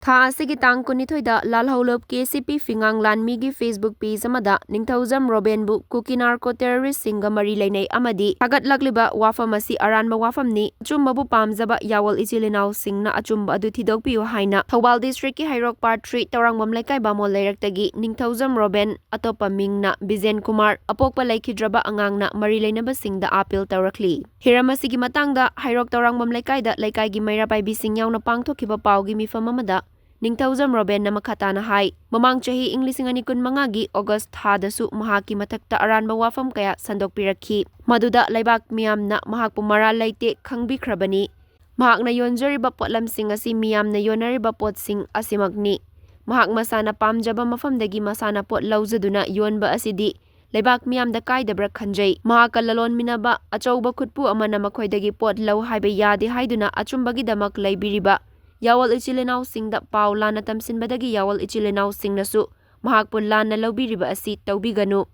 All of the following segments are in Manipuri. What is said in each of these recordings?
Tha asigi tang 12 da Lalhoulup KCP Fingang Lanmi gi Facebook page amada Ningthoujam Roben-bu Kuki Narco-Terrorist singa mari leinai amadi hagatlagliba wafam asi aranba wafamni achumbabu pamjaba yawal ichilinau singna achumba adu thidokpiu haina Thoubal District ki Hairok Part 3 Taurangmam Laikai Bamol Lairektagi Ningthoujam Roben atopa mingna Bizen Kumar apokpa laikhidraba angangna mari leinaba singda appeal taurakli hiram asigi matangda Hairok Taurangmam Laikai da Laikai gi Mairapai bising yauna pangthokiba paugi mifam amada Ningthoujam Roben na makhatana hai mamang chahi ing 2025 gi August thadasu mahaki mathakta aranba wafam kaya sandokpirakhi maduda laibak miyamna mahakpu maral laite khangbikrabani mahakna yonjariba potlamsing asi miyamna yonariba potsing asimakni mahak masana pamjaba mafamdagi masana pot laujaduna yonba asidi laibak miyamda kaidabra khanjai mahaka lalon minaba achauba khutpu amana makhoidagi pot lau haiba yade haiduna achumbagi damak laibiriba Yawal ichilinau singda pau lana tamsinbadagi yawal ichilinau singnasu mahakpu lana laubiriba asi taubiganu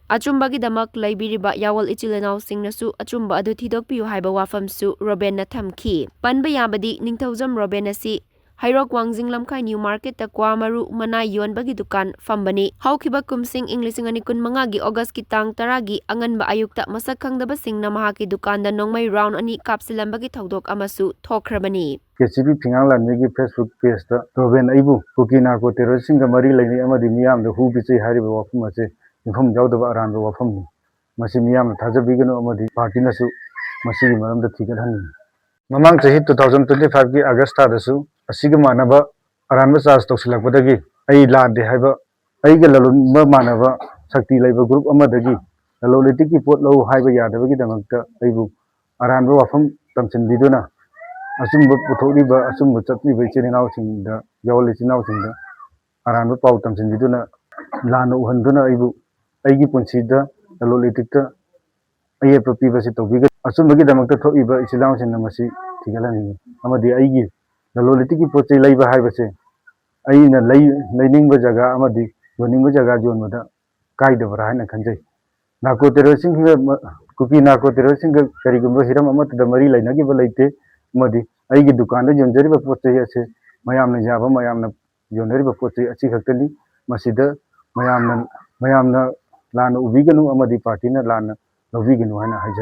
achumbagi damak laibiriba yawal ichilinau singnasu achumba adu thidokpiu haiba wafamsu Roben na thamki panba yabadi Ningthoujam Roben asi Hairok Wangjing Lamkai New Market ta kwa maru mana yonbagi dukan fambani haukiba kumsing ing 2025 gi August ki tang 10 gi anganba ayukta masak khangdaba singna mahaki dukanda nongmai round ani kapsilambagi thodok amasu thokrabani KCP Fingang Lanmi gi Facebook page ta Roben aibu Kuki Narco-Terrorist singa mari laini amadi miyam da hu bichi hariba wafam ase infam jawdaba aranba wafam ni masi miyam thajabigano amadi party nasu masi gi maramda thigadhani mamang chahi 2025 gi August dasu asiga manaba aranba charge toksilakpadagi ai lande haiba aiga lalonba manaba sakti laiba group amadagi laloliti ki pot lau haiba yadabagi damakta aibu aranba wafam tamsinbiduna asumba puthoriba asumba chatliba ichilinau singda yawal ichinau singda aranba pau tamsinbiduna lana uhanduna aibu aigi punsida lalolitikta ayepa pibasi tawbiga achumbagi damakta thoiba ichilau singna masi thigalani amadi aigi lalolitiki pochai laiba haibase aina lainingba jaga amadi yoningba jaga jonbada kaidabra haina khanjai Narco-Terrorist Kuki Narco-Terrorist karigumba hiram amatda mari lainagiba laite amadi aigi dukanda yonjariba pochai ase mayamna jaba mayamna yonariba pochai achi khaktani masida mayamna lana ubiganu amadi party na lana loviganu haina haijat